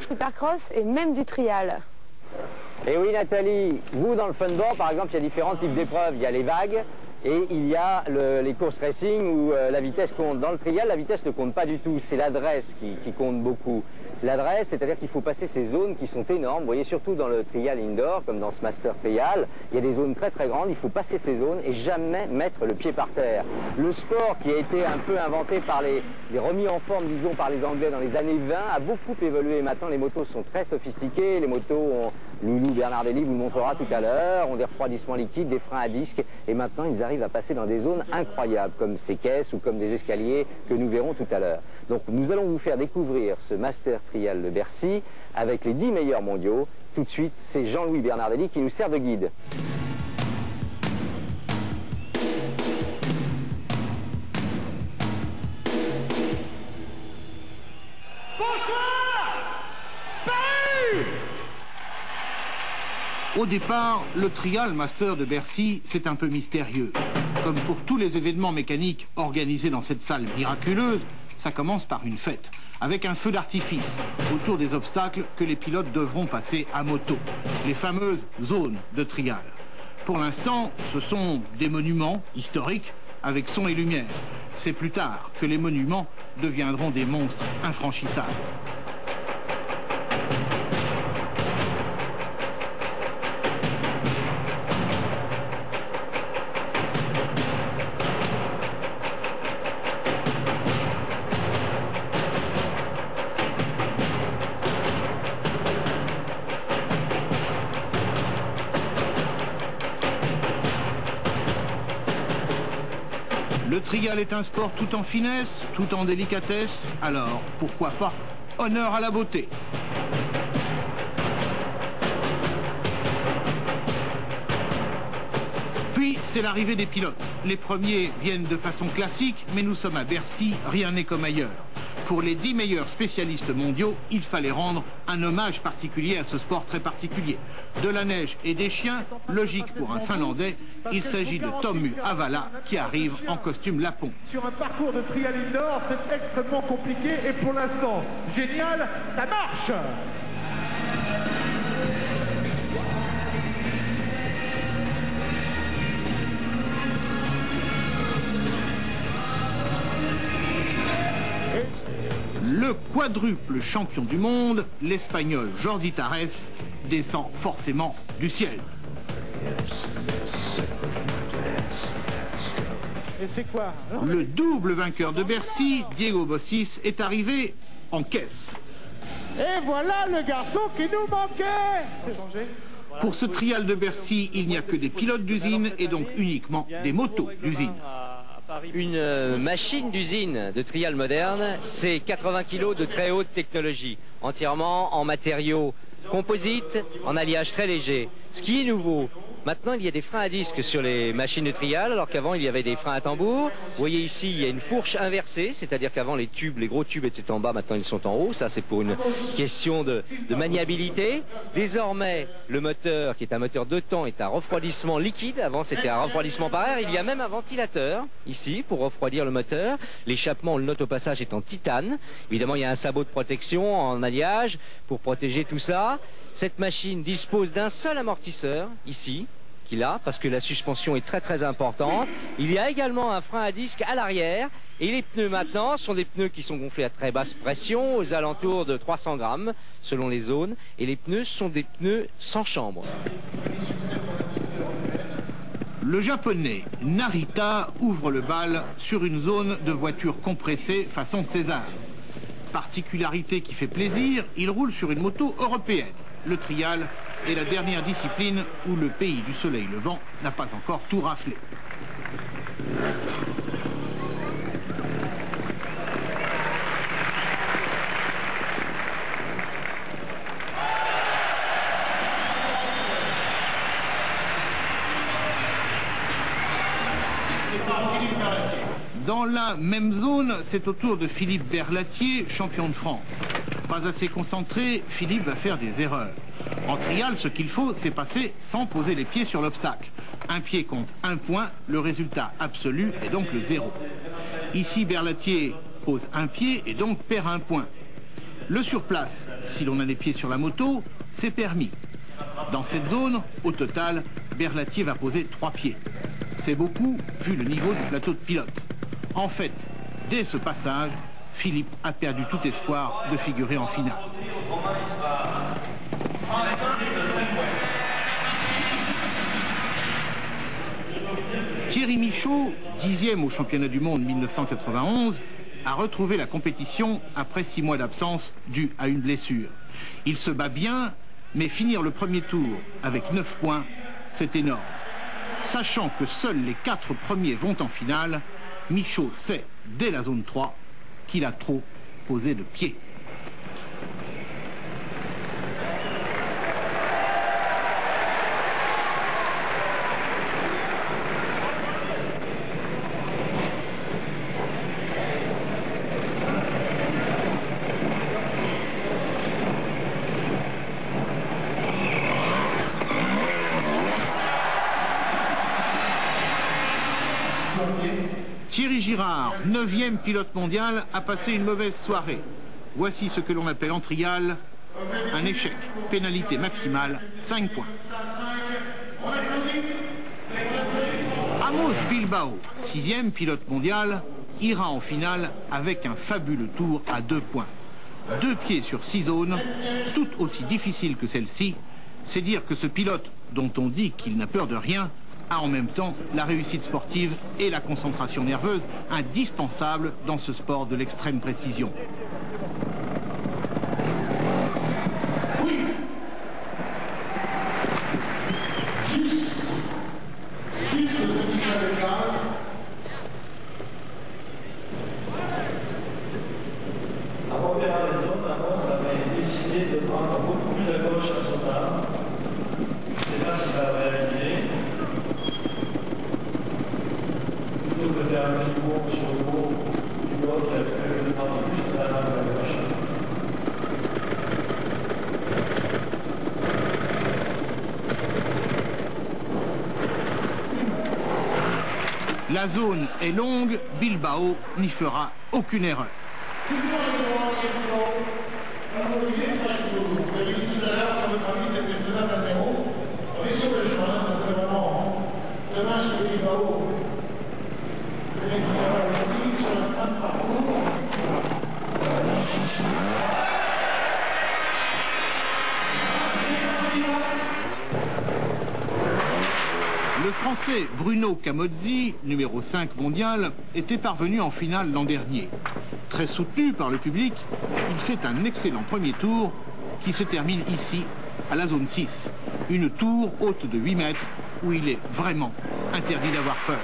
Supercross et même du trial. Et oui Nathalie, vous dans le funboard par exemple, il y a différents types d'épreuves. Il y a les vagues et il y a les courses racing où la vitesse compte. Dans le trial, la vitesse ne compte pas du tout, c'est l'adresse qui compte beaucoup. L'adresse, c'est-à-dire qu'il faut passer ces zones qui sont énormes. Vous voyez, surtout dans le trial indoor, comme dans ce master trial, il y a des zones très très grandes, il faut passer ces zones et jamais mettre le pied par terre. Le sport qui a été un peu inventé par les remis en forme, disons, par les Anglais dans les années 20, a beaucoup évolué. Maintenant, les motos sont très sophistiquées, les motos ont, Loulou Bernardelli vous le montrera tout à l'heure, ont des refroidissements liquides, des freins à disque, et maintenant ils arrivent à passer dans des zones incroyables, comme ces caisses ou comme des escaliers que nous verrons tout à l'heure. Donc nous allons vous faire découvrir ce Master Trial de Bercy avec les 10 meilleurs mondiaux. Tout de suite, c'est Jean-Louis Bernardelli qui nous sert de guide. Au départ, le Trial Master de Bercy, c'est un peu mystérieux. Comme pour tous les événements mécaniques organisés dans cette salle miraculeuse, ça commence par une fête, avec un feu d'artifice autour des obstacles que les pilotes devront passer à moto, les fameuses zones de trial. Pour l'instant, ce sont des monuments historiques avec son et lumière. C'est plus tard que les monuments deviendront des monstres infranchissables. Le trial est un sport tout en finesse, tout en délicatesse, alors pourquoi pas honneur à la beauté. Puis c'est l'arrivée des pilotes. Les premiers viennent de façon classique, mais nous sommes à Bercy, rien n'est comme ailleurs. Pour les 10 meilleurs spécialistes mondiaux, il fallait rendre un hommage particulier à ce sport très particulier. De la neige et des chiens, logique pour un Finlandais, il s'agit de Tommu Avala qui arrive en costume lapon. Sur un parcours de trial indoor, c'est extrêmement compliqué et pour l'instant, génial, ça marche! Le quadruple champion du monde, l'Espagnol Jordi Tarrés, descend forcément du ciel. Et c'est quoi? Le double vainqueur de Bercy, Diego Bossis, est arrivé en caisse. Et voilà le garçon qui nous manquait! Pour ce trial de Bercy, il n'y a que des pilotes d'usine et donc uniquement des motos d'usine. Une machine d'usine de trial moderne, c'est 80 kg de très haute technologie, entièrement en matériaux composites, en alliage très léger. Ce qui est nouveau, maintenant il y a des freins à disque sur les machines de trial, alors qu'avant il y avait des freins à tambour. Vous voyez ici, il y a une fourche inversée, c'est-à-dire qu'avant les gros tubes étaient en bas, maintenant ils sont en haut. Ça c'est pour une question de maniabilité. Désormais, le moteur, qui est un moteur de temps, est un refroidissement liquide. Avant c'était un refroidissement par air. Il y a même un ventilateur ici pour refroidir le moteur. L'échappement, on le note au passage, est en titane. Évidemment, il y a un sabot de protection en alliage pour protéger tout ça. Cette machine dispose d'un seul amortisseur ici, qu'il a, parce que la suspension est très très importante. Il y a également un frein à disque à l'arrière. Et les pneus maintenant sont des pneus qui sont gonflés à très basse pression, aux alentours de 300 grammes, selon les zones. Et les pneus sont des pneus sans chambre. Le japonais Narita ouvre le bal sur une zone de voitures compressées façon César. Particularité qui fait plaisir, il roule sur une moto européenne. Le trial est la dernière discipline où le pays du soleil levant n'a pas encore tout raflé. Dans la même zone, c'est au tour de Philippe Berlatier, champion de France. Pas assez concentré, Philippe va faire des erreurs. En trial, ce qu'il faut, c'est passer sans poser les pieds sur l'obstacle. Un pied compte un point, le résultat absolu est donc le 0. Ici, Berlatier pose un pied et donc perd un point. Le surplace, si l'on a les pieds sur la moto, c'est permis. Dans cette zone, au total, Berlatier va poser 3 pieds. C'est beaucoup vu le niveau du plateau de pilote. En fait, dès ce passage, Philippe a perdu tout espoir de figurer en finale. Thierry Michaud, 10e au championnat du monde 1991, a retrouvé la compétition après 6 mois d'absence due à une blessure. Il se bat bien, mais finir le premier tour avec 9 points, c'est énorme. Sachant que seuls les 4 premiers vont en finale, Michaud sait, dès la zone 3, qu'il a trop posé de pied. Thierry Girard, 9e pilote mondial, a passé une mauvaise soirée. Voici ce que l'on appelle en trial un échec. Pénalité maximale, 5 points. Amos Bilbao, 6e pilote mondial, ira en finale avec un fabuleux tour à 2 points. 2 pieds sur 6 zones, toutes aussi difficiles que celle-ci. C'est dire que ce pilote, dont on dit qu'il n'a peur de rien, a en même temps la réussite sportive et la concentration nerveuse indispensables dans ce sport de l'extrême précision. Avant de faire les zones, Amos avait décidé de prendre beaucoup plus à gauche à son arme. Je ne sais pas s'il va réaliser. Plutôt que de faire un petit bond sur le haut du bloc, il a préféré de prendre juste la main à gauche. La zone est longue, Bilbao n'y fera aucune erreur. Le Français Bruno Camozzi, numéro 5 mondial, était parvenu en finale l'an dernier. Très soutenu par le public, il fait un excellent premier tour qui se termine ici, à la zone 6. Une tour haute de 8 mètres où il est vraiment interdit d'avoir peur.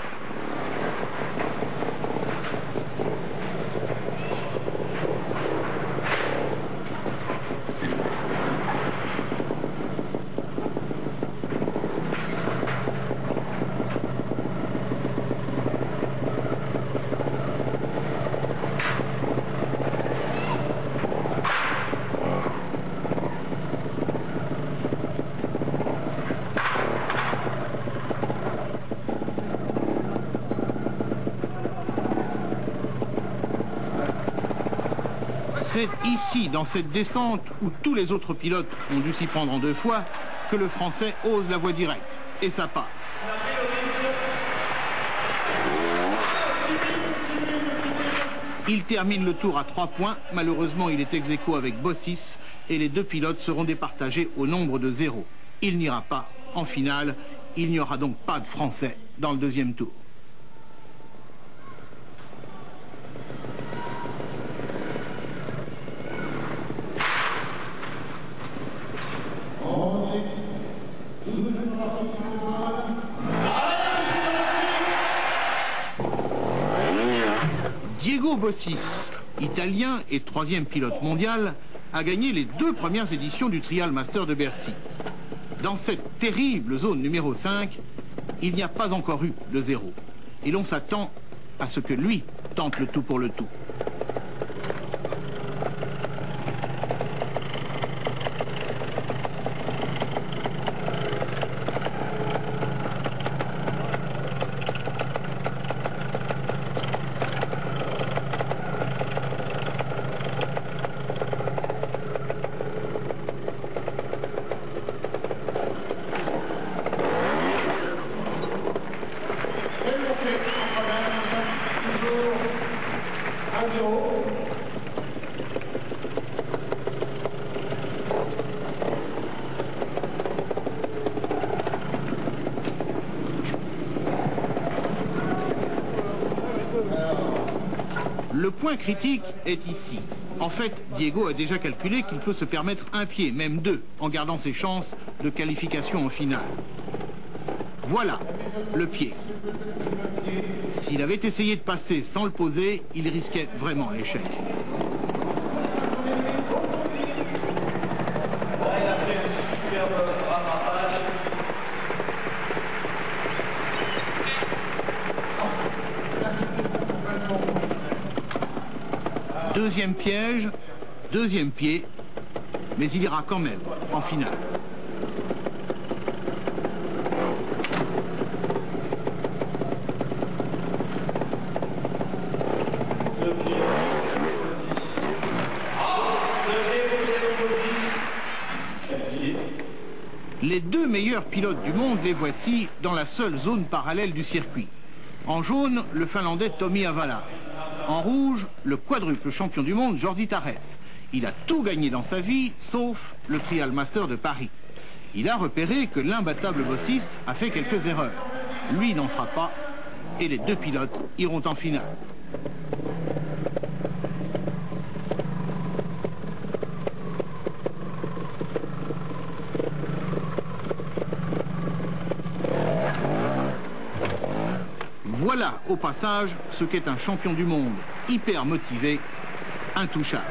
C'est ici, dans cette descente, où tous les autres pilotes ont dû s'y prendre en 2 fois, que le Français ose la voie directe. Et ça passe. Il termine le tour à 3 points. Malheureusement, il est ex-aequo avec Bossis et les 2 pilotes seront départagés au nombre de 0. Il n'ira pas en finale. Il n'y aura donc pas de Français dans le 2e tour. Diego Bossis, italien et 3e pilote mondial, a gagné les 2 premières éditions du Trial Master de Bercy. Dans cette terrible zone numéro 5, il n'y a pas encore eu de 0. Et l'on s'attend à ce que lui tente le tout pour le tout. 0. Le point critique est ici. En fait, Diego a déjà calculé qu'il peut se permettre un pied, même deux, en gardant ses chances de qualification en finale. Voilà, le pied. S'il avait essayé de passer sans le poser, il risquait vraiment l'échec. Là, il a fait un superbe rattrapage. Deuxième piège, deuxième pied, mais il ira quand même en finale. Les deux meilleurs pilotes du monde, les voici dans la seule zone parallèle du circuit. En jaune, le Finlandais Tommi Avala. En rouge, le quadruple champion du monde Jordi Tarrés. Il a tout gagné dans sa vie, sauf le Trial Master de Paris. Il a repéré que l'imbattable Bossis a fait quelques erreurs. Lui n'en fera pas, et les deux pilotes iront en finale. Voilà, au passage, ce qu'est un champion du monde, hyper motivé, intouchable.